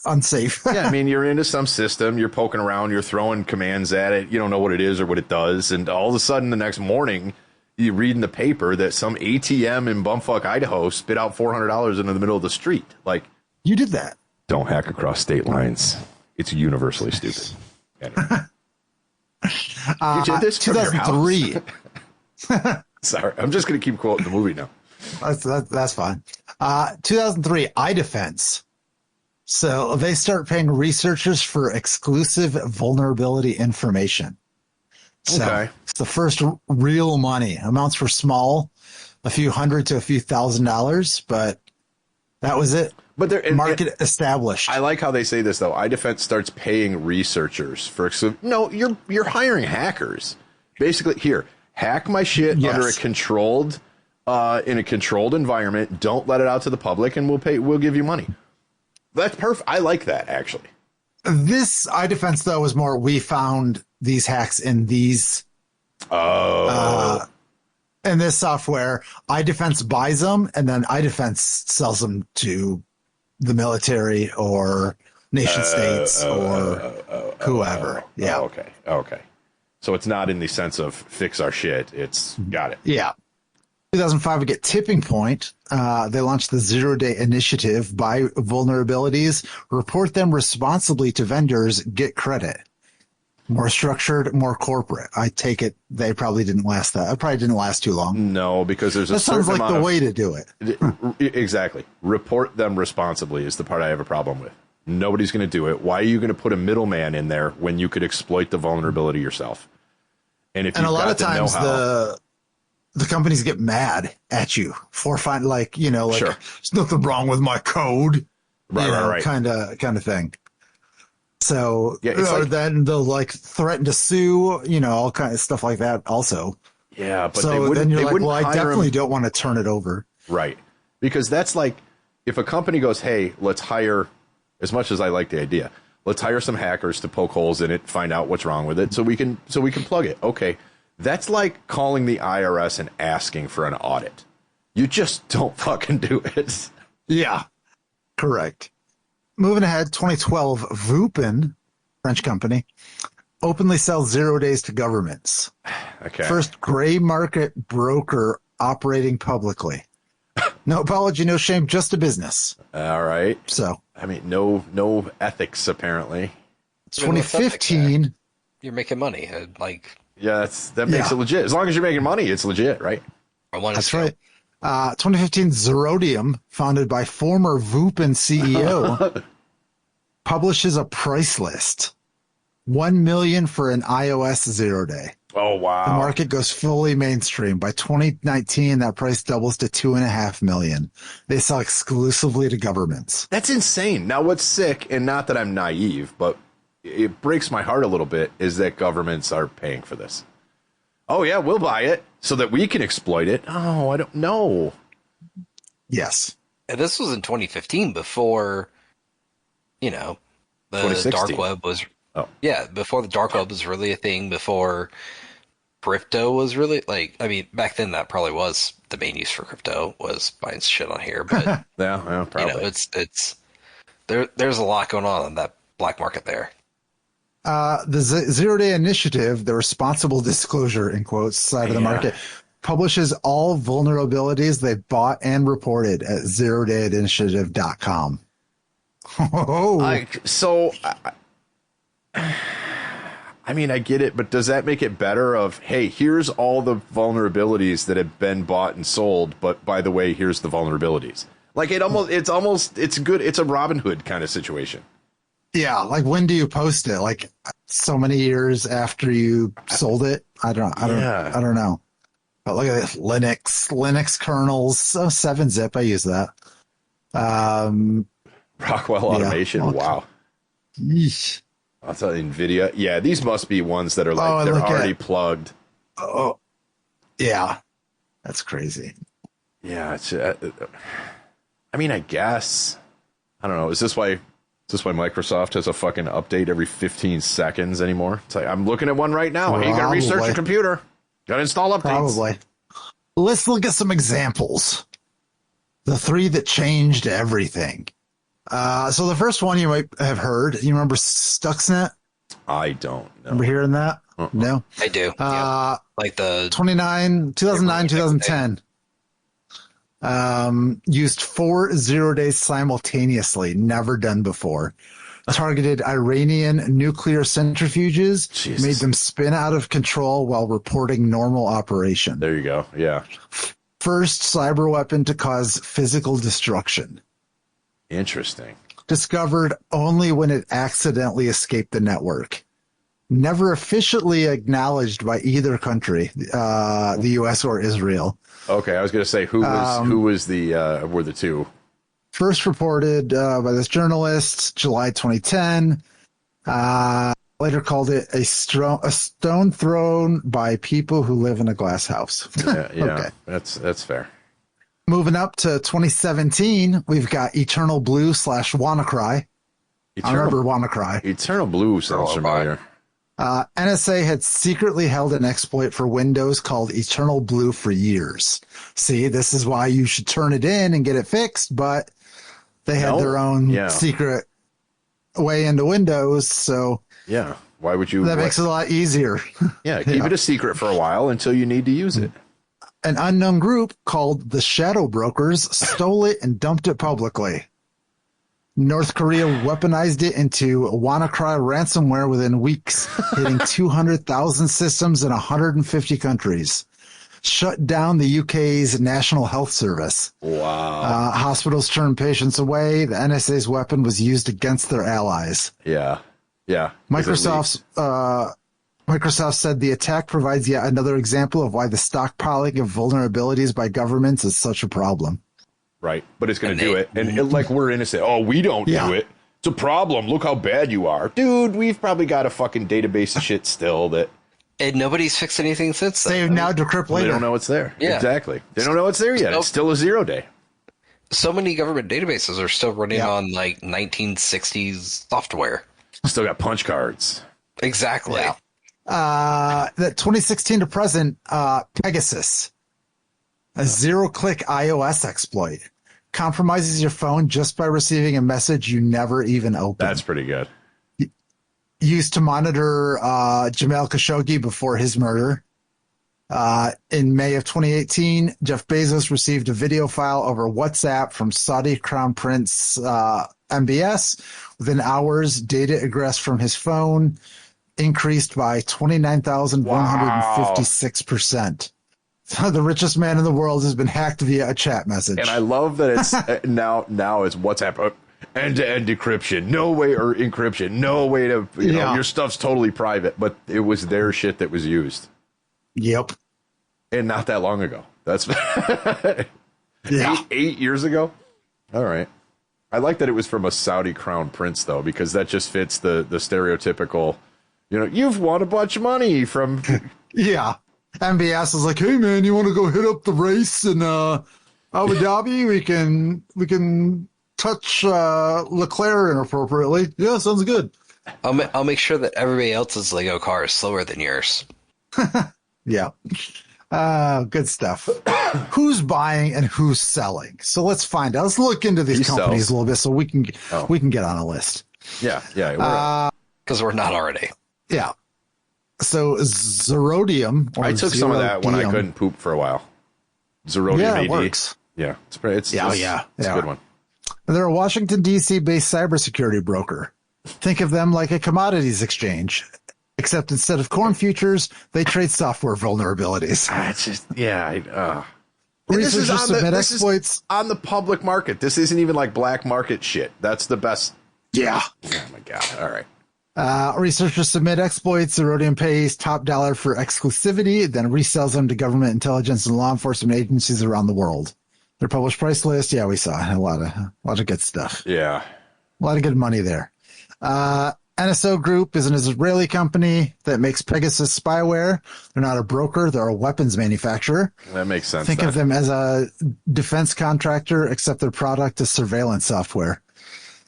unsafe. Yeah, I mean, you're into some system, you're poking around, you're throwing commands at it. You don't know what it is or what it does. And all of a sudden the next morning you read in the paper that some ATM in bumfuck Idaho spit out $400 into the middle of the street. Like, you did that. Don't hack across state lines. It's universally stupid. Anyway. You did this from your 2003. Sorry, I'm just going to keep quoting the movie now. That's fine. 2003, iDefense. So they start paying researchers for exclusive vulnerability information. So it's the first real money. Amounts were small, a few $100 to a few $1,000, but that was it. But market established. I like how they say this though. iDefense starts paying researchers for no. You're hiring hackers. Basically, here, hack my shit under a controlled, in a controlled environment. Don't let it out to the public, and we'll give you money. That's perfect. I like that actually. This iDefense though was more. We found these hacks in these. In this software, iDefense buys them, and then iDefense sells them to the military or nation states or whoever. Yeah. Okay. So it's not in the sense of fix our shit. It's got it. Yeah. 2005, we get Tipping Point. They launched the zero-day initiative. Buy vulnerabilities, report them responsibly to vendors, get credit. More structured, more corporate. I take it they probably didn't last that. It probably didn't last too long. No, because there's a that certain sounds like amount the of, way to do it. Exactly. Report them responsibly is the part I have a problem with. Nobody's going to do it. Why are you going to put a middleman in there when you could exploit the vulnerability yourself? And if And a you've lot got of times the companies get mad at you for finding, like, you know, like, Sure. there's nothing wrong with my code. Right. Kind of thing. So, Yeah, it's or like- then they'll like threaten to sue, you know, all kind of stuff like that also. Yeah, but So then you're like, well, I hire definitely him. don't want to turn it over. Right. Because that's like, if a company goes, hey, let's hire, as much as I like the idea, let's hire some hackers to poke holes in it, find out what's wrong with it so we can plug it. Okay. That's like calling the IRS and asking for an audit. You just don't fucking do it. Yeah, correct. Moving ahead, 2012, Vupin, French company, openly sells 0 days to governments. Okay. First gray market broker operating publicly. No apology, no shame, just a business. All right. So, I mean, no ethics, apparently. 2015, You're making money. Yeah, that makes it legit. As long as you're making money, it's legit, right? I want that's right. 2015, Zerodium, founded by former Vupin CEO, publishes a price list. 1 million for an iOS 0 day. Oh, wow. The market goes fully mainstream. By 2019, that price doubles to 2.5 million. They sell exclusively to governments. That's insane. Now, what's sick, and not that I'm naive, but it breaks my heart a little bit, is that governments are paying for this. Oh, yeah, we'll buy it so that we can exploit it. Oh, I don't know. Yes. And this was in 2015 before, you know, the 2016. dark web was. Oh. Yeah, before the dark web was really a thing, before crypto was really, like, I mean, back then that probably was the main use for crypto, was buying shit on here. But, Yeah, probably. you know, it's there's a lot going on in that black market there. The 0 day initiative, the responsible disclosure in quotes side of the market, publishes all vulnerabilities they bought and reported at zerodayinitiative.com. Oh, I mean, I get it, but does that make it better of, hey, here's all the vulnerabilities that have been bought and sold, but by the way, here's the vulnerabilities. Like it's good. It's a Robin Hood kind of situation. yeah. Like, when do you post it? Like, so many years after you sold it? I don't know. But look at this. Linux kernels. 7-zip. I use that. Rockwell Automation. Yeah. Wow. Yeesh. I'll tell you, NVIDIA. Yeah, these must be ones that are like, they're already plugged. Oh, yeah. That's crazy. Yeah. It's, I mean, I guess. I don't know. Is this why Microsoft has a fucking update every 15 seconds anymore? It's like, I'm looking at one right now. Hey, you got to restart your computer. Got to install updates. Probably. Let's look at some examples. The 3 that changed everything. So the first one you might have heard. You remember Stuxnet? I don't know. Remember hearing that? No. I do. Like the 2009, 2010. Used 4 0 days simultaneously, never done before. Targeted Iranian nuclear centrifuges, Jesus. made them spin out of control while reporting normal operation. There you go. Yeah. First cyber weapon to cause physical destruction. Interesting. Discovered only when it accidentally escaped the network. Never officially acknowledged by either country, the U.S. or Israel. Okay, I was going to say who was were the two? First reported by this journalist, July 2010. Later called it a stone thrown by people who live in a glass house. Yeah, Okay. That's fair. Moving up to 2017, we've got Eternal Blue / WannaCry. I remember WannaCry. Eternal Blue sounds familiar. NSA had secretly held an exploit for Windows called Eternal Blue for years. See, this is why you should turn it in and get it fixed, but they had their own secret way into Windows, so Yeah. Why would you? that makes it a lot easier. Yeah, keep it a secret for a while until you need to use it. An unknown group called the Shadow Brokers stole it and dumped it publicly. North Korea weaponized it into WannaCry ransomware within weeks, hitting 200,000 systems in 150 countries. Shut down the UK's National Health Service. Wow. Hospitals turned patients away. The NSA's weapon was used against their allies. Yeah. Yeah. Microsoft said the attack provides yet another example of why the stockpiling of vulnerabilities by governments is such a problem. Right. But it's going to do it. And like we're innocent. Oh, we don't do it. It's a problem. Look how bad you are. Dude, we've probably got a fucking database of shit still that. And nobody's fixed anything since then. Save now, decrypt later. They don't know it's there. Yeah. Exactly. They don't know it's there yet. It's still a 0 day. So many government databases are still running on like 1960s software. Still got punch cards. Exactly. Yeah. That 2016 to present, Pegasus, a zero-click iOS exploit, compromises your phone just by receiving a message you never even opened. That's pretty good. Used to monitor Jamal Khashoggi before his murder. In May of 2018, Jeff Bezos received a video file over WhatsApp from Saudi Crown Prince MBS. Within hours, data egressed from his phone increased by 29,156%. The richest man in the world has been hacked via a chat message. And I love that it's now it's WhatsApp end-to-end decryption, no way, or encryption, no way to you know your stuff's totally private, but it was their shit that was used. Yep. And not that long ago. That's Yeah. 8 years ago. All right. I like that it was from a Saudi crown prince though, because that just fits the stereotypical. You know, you've won a bunch of money from. Yeah. MBS is like, hey man, you want to go hit up the race in Abu Dhabi? We can touch Leclerc inappropriately. Yeah, sounds good. I'll make sure that everybody else's Lego car is slower than yours. Yeah. Good stuff. Who's buying and who's selling? So let's find out. Let's look into these companies a little bit so we can get on a list. Yeah. Because we're not already. Yeah. So Zerodium. I took some of that when I couldn't poop for a while. Zerodium yeah, AD. it works. Yeah, it's a good one. They're a Washington, D.C. based cybersecurity broker. Think of them like a commodities exchange, except instead of corn futures, they trade software vulnerabilities. It's just, yeah. Researchers submit exploits on the public market. This isn't even like black market shit. That's the best. Yeah. Oh, my God. All right. Researchers submit exploits. Erodium pays top dollar for exclusivity, then resells them to government intelligence and law enforcement agencies around the world. Their published price list, we saw a lot of good stuff. Yeah. A lot of good money there. NSO Group is an Israeli company that makes Pegasus spyware. They're not a broker. They're a weapons manufacturer. That makes sense. Think of them as a defense contractor, except their product is surveillance software.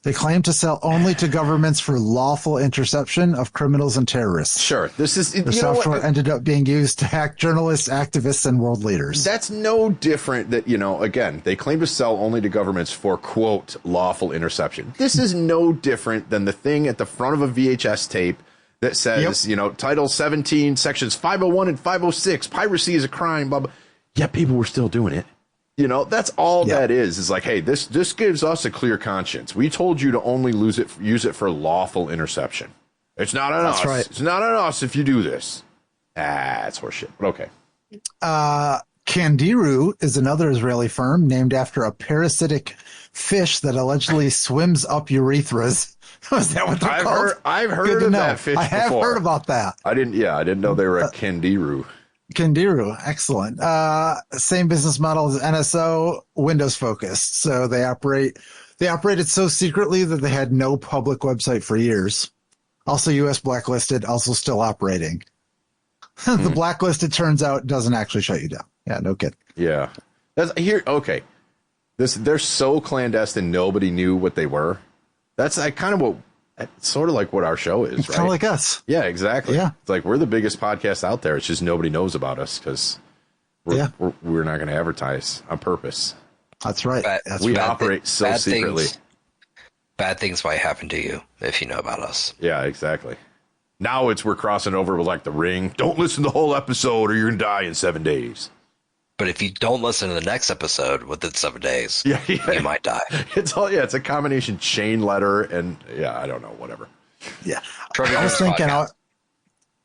They claim to sell only to governments for lawful interception of criminals and terrorists. Sure. The software ended up being used to hack journalists, activists, and world leaders. That's no different that, again, they claim to sell only to governments for, quote, lawful interception. This is no different than the thing at the front of a VHS tape that says, Title 17, Sections 501 and 506, piracy is a crime, blah, blah. Yet people were still doing it. That's all that is like, hey, this gives us a clear conscience. We told you to only use it for lawful interception. It's not on us. Right. It's not on us if you do this. It's horseshit. But okay. Candiru is another Israeli firm named after a parasitic fish that allegedly swims up urethras. Is that what they're called? I've heard of that fish before. I have heard about that. I didn't know they were a Candiru. Candiru, excellent. Same business model as NSO, Windows focused. So they operated so secretly that they had no public website for years. Also US blacklisted, also still operating. The blacklisted, turns out, doesn't actually shut you down. Yeah, no kidding. Yeah. Okay. They're so clandestine, nobody knew what they were. That's sort of like what our show is, right? Kind of like us. Yeah, exactly. Yeah. It's like we're the biggest podcast out there. It's just nobody knows about us because we're not going to advertise on purpose. That's right. We operate so secretly. bad things might happen to you if you know about us. Yeah, exactly. Now we're crossing over with like The Ring. Don't listen to the whole episode or you're going to die in 7 days. But if you don't listen to the next episode within 7 days, Yeah. you might die. It's a combination chain letter and I don't know, whatever. Yeah. Trevor I was Jones thinking, podcast.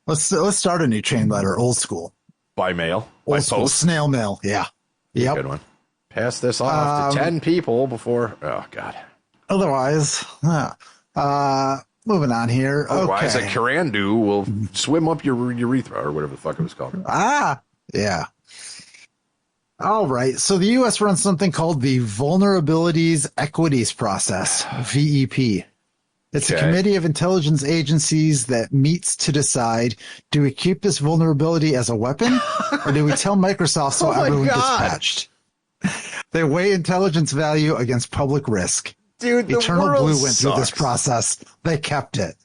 let's start a new chain letter, old school. By mail, Old by school, post. snail mail. Yeah. Yep. Good one. Pass this off to 10 people before. Oh God. Otherwise, moving on here. Otherwise, Okay. a Carandu will swim up your urethra or whatever the fuck it was called. Yeah. All right. So the U.S. runs something called the Vulnerabilities Equities Process, VEP. It's a Okay. committee of intelligence agencies that meets to decide, do we keep this vulnerability as a weapon or do we tell Microsoft so Oh my everyone gets God. patched? They weigh intelligence value against public risk. Dude, the Eternal world Blue went through this sucks. process. They kept it.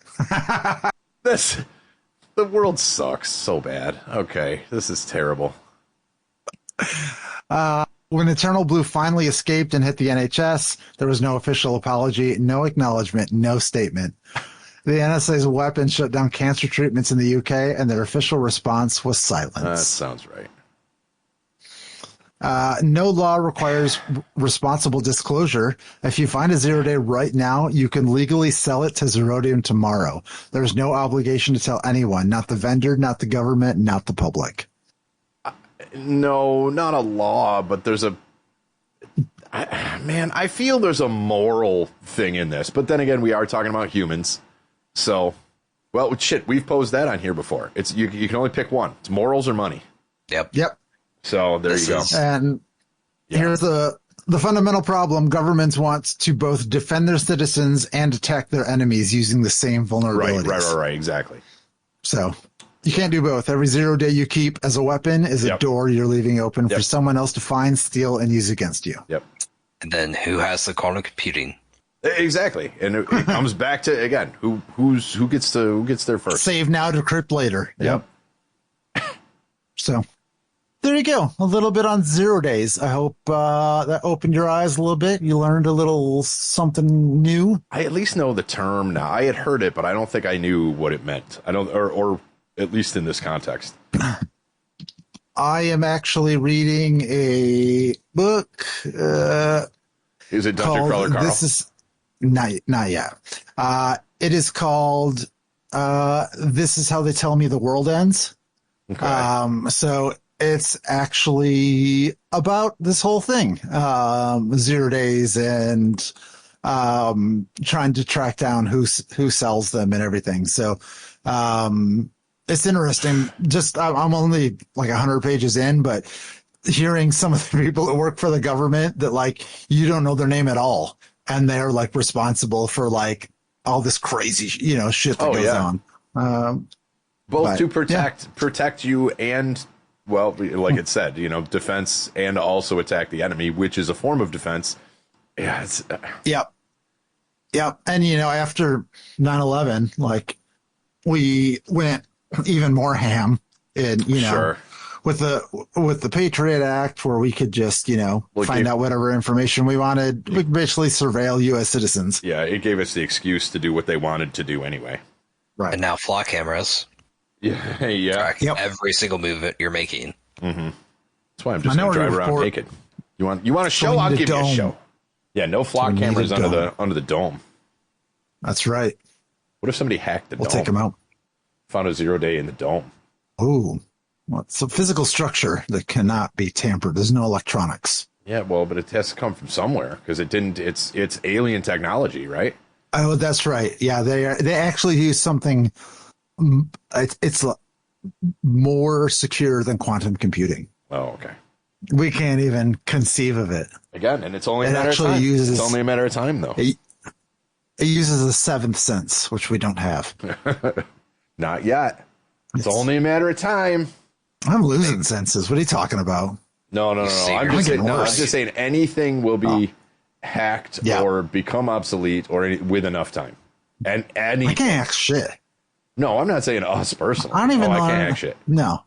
The world sucks so bad. Okay, this is terrible. When Eternal Blue finally escaped and hit the NHS, there was no official apology, no acknowledgement, no statement. The NSA's weapon shut down cancer treatments in the UK, and their official response was That silence. sounds right. No law requires responsible disclosure. If you find a zero-day right now, you can legally sell it to Zerodium tomorrow. There's no obligation to tell anyone, not the vendor, not the government, not the public. No, not a law, but there's I feel there's a moral thing in this. But then again, we are talking about humans. So, well, shit, we've posed that on here before. It's you can only pick one. It's morals or money. Yep. Yep. So there This you go. is- And here's the fundamental problem. Governments want to both defend their citizens and attack their enemies using the same vulnerabilities. Right. Exactly. So you can't do both. Every 0 day you keep as a weapon is a Yep. door you're leaving open for Yep. someone else to find, steal, and use against you. Yep. And then who has the quantum computing? Exactly. And it comes back to again, who gets there first. Save now, decrypt later. Yep. So there you go. A little bit on 0 days. I hope that opened your eyes a little bit. You learned a little something new. I at least know the term now. I had heard it, but I don't think I knew what it meant. I don't, or at least in this context. I am actually reading a book Is it Dungeon called, Crawler Carl? this is not yet. It is called This Is How They Tell Me the World Ends. Okay. So it's actually about this whole thing, 0 days and trying to track down who sells them and everything. So it's interesting. Just I'm only like 100 pages in, but hearing some of the people that work for the government that like you don't know their name at all, and they're like responsible for like all this crazy shit that goes on. Both but, to protect you and, well, like it said, defense and also attack the enemy, which is a form of defense. Yeah, it's Yep. And, after 9/11, like we went even more ham in, sure. with the Patriot Act where we could just, find out whatever information we wanted. We could basically surveil U.S. citizens. Yeah, it gave us the excuse to do what they wanted to do anyway. Right. And now flock cameras Yeah, yeah. track Yep. every single movement you're making. That's why I'm just going to Minority drive around Report- naked. You want a show? we I'll need a give you a dome. show. Yeah, no flock we need a cameras under dome. the dome. That's right. What if somebody hacked the We'll dome? take them out. Found a 0 day in the dome. Ooh. Well, it's a physical structure that cannot be tampered. There's no electronics. Yeah, well, but it has to come from somewhere because it didn't. It's alien technology, right? Oh, that's right. Yeah, they actually use something. It's more secure than quantum computing. Oh, okay. We can't even conceive of it. Again, and it's only a It matter of actually time. uses- It's only a matter of time, though. It uses a seventh sense, which we don't have. Not yet. It's only a matter of time. I'm losing senses. What are you talking about? No. See, I'm you're just saying. making No, I'm worse. just saying anything will be hacked Yeah. or become obsolete with enough time. And I can't hack shit. No, I'm not saying us personally. I don't even know. I can't hack shit. No,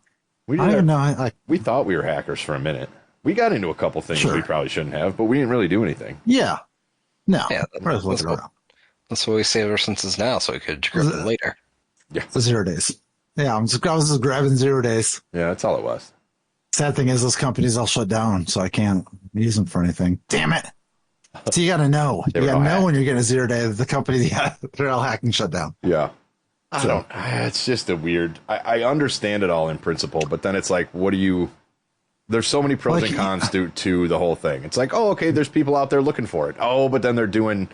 We I don't even know. We thought we were hackers for a minute. We got into a couple things Sure. we probably shouldn't have, but we didn't really do anything. Yeah. No. Yeah, We're just looking let's around. That's why we save our senses now, so we could decrypt them later. Yeah. 0 days. Yeah, I was just grabbing 0 days. Yeah, that's all it was. Sad thing is those companies all shut down, so I can't use them for anything. Damn it. So you got to know. You got to know when you're getting a 0 day that the company, they're all hacked and shut down. Yeah. It's just a weird, I understand it all in principle, but then it's like, there's so many pros and cons to the whole thing. It's like, oh, okay, there's people out there looking for it. Oh, but then they're doing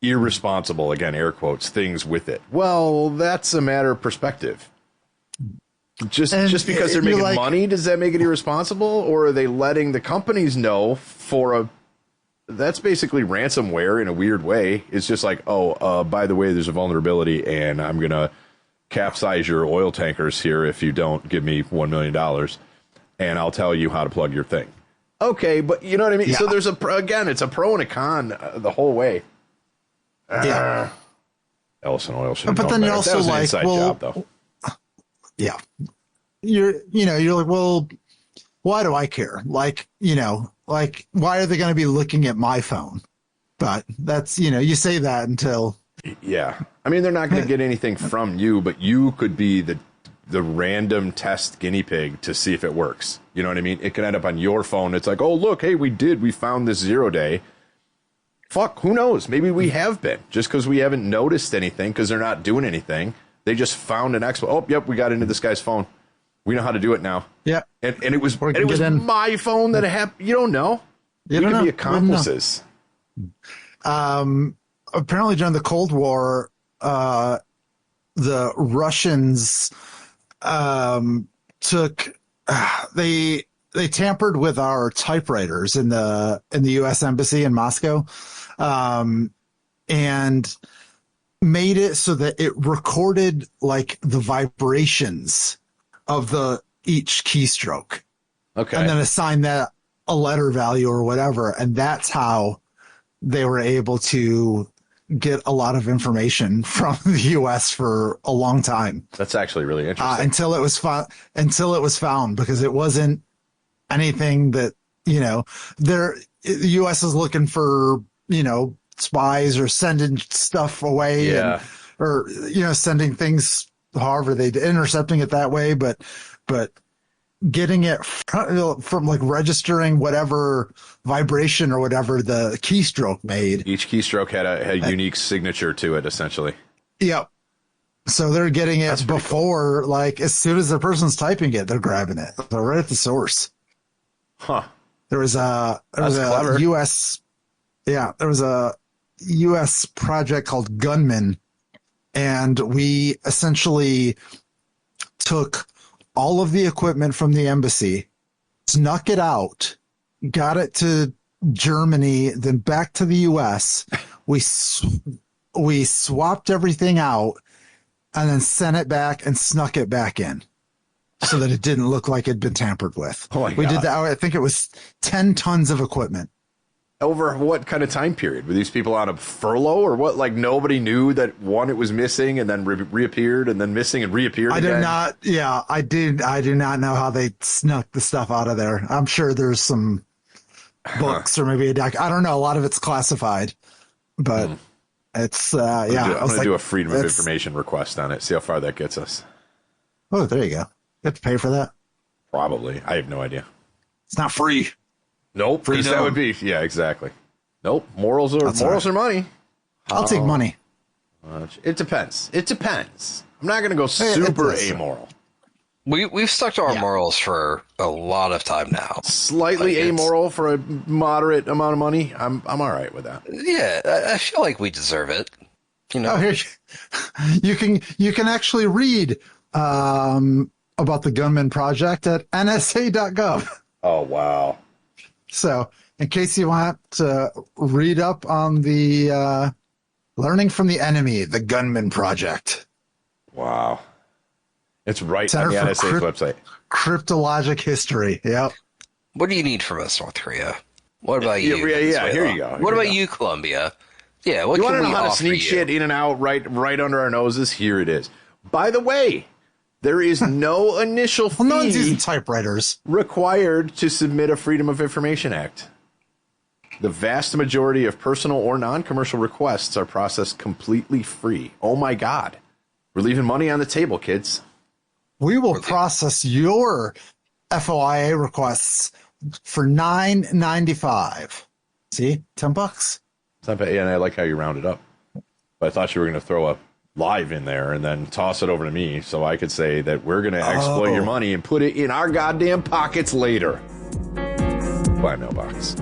irresponsible, again, air quotes, things with it. Well, that's a matter of perspective. Just because they're making money, does that make it irresponsible? Or are they letting the companies know that's basically ransomware in a weird way. It's just like, by the way, there's a vulnerability and I'm going to capsize your oil tankers here if you don't give me $1 million and I'll tell you how to plug your thing. Okay, but you know what I mean? Yeah. So there's it's a pro and a con the whole way. Yeah. Ellison Oil should have But then you're also like, job, though. Yeah. You're like, well, why do I care? Like, why are they going to be looking at my phone? But that's, you say that until. Yeah. I mean, they're not going to get anything from you, but you could be the random test guinea pig to see if it works. You know what I mean? It can end up on your phone. It's like, oh, look, hey, we found this 0 day. Fuck, who knows? Maybe we have been just because we haven't noticed anything because they're not doing anything. They just found an exploit. Oh, yep, we got into this guy's phone. We know how to do it now. Yeah. And it was my phone that happened. You don't know. We could be accomplices. Apparently during the Cold War, the Russians they tampered with our typewriters in the U.S. Embassy in Moscow, and made it so that it recorded like the vibrations of each keystroke. Okay. And then assigned that a letter value or whatever. And that's how they were able to get a lot of information from the U.S. for a long time. That's actually really interesting. Until it was found, because it wasn't anything that, the U.S. is looking for, spies or sending stuff away or sending things, however they intercepting it that way. But getting it from like registering whatever vibration or whatever the keystroke made. Each keystroke had a unique signature to it, essentially. Yep. So they're getting it before, like as soon as the person's typing it, they're grabbing it. So right at the source. Huh. There was a U.S. project called Gunman, and we essentially took all of the equipment from the embassy, snuck it out, got it to Germany, then back to the U.S. We swapped everything out and then sent it back and snuck it back in so that it didn't look like it'd been tampered with. Oh my God. We did that. I think it was 10 tons of equipment. Over what kind of time period? Were these people on a furlough or what? Like nobody knew that it was missing and then reappeared and then missing and reappeared again? I do not know how they snuck the stuff out of there. I'm sure there's some books or maybe a deck. I don't know. A lot of it's classified, but it's, I'm going to do a freedom of information request on it. See how far that gets us. Oh, there you go. You have to pay for that? Probably. I have no idea. It's not free. Nope, because that would be, yeah, exactly. Nope, morals are money. I'll take money. It depends. I'm not going to go super amoral. We've stuck to our morals for a lot of time now. Slightly amoral for a moderate amount of money. I'm all right with that. Yeah, I feel like we deserve it. You can actually read about the Gunman Project at NSA.gov. Oh wow. So, in case you want to read up on the Learning from the Enemy, the Gunman Project. Wow. It's right on the NSA's website. Cryptologic history. Yep. What do you need from us, North Korea? What about you? Yeah, here you go. What about you, Colombia? Yeah, what you can want to we know how to offer sneak shit in and out right under our noses? Here it is. By the way, there is no initial fee no one's using typewriters required to submit a Freedom of Information Act. The vast majority of personal or non-commercial requests are processed completely free. Oh my God. We're leaving money on the table, kids. We will process your FOIA requests for $9.95. See, $10. And I like how you rounded up. But I thought you were going to throw a live in there and then toss it over to me so I could say that we're going to exploit your money and put it in our goddamn pockets later. By mailbox.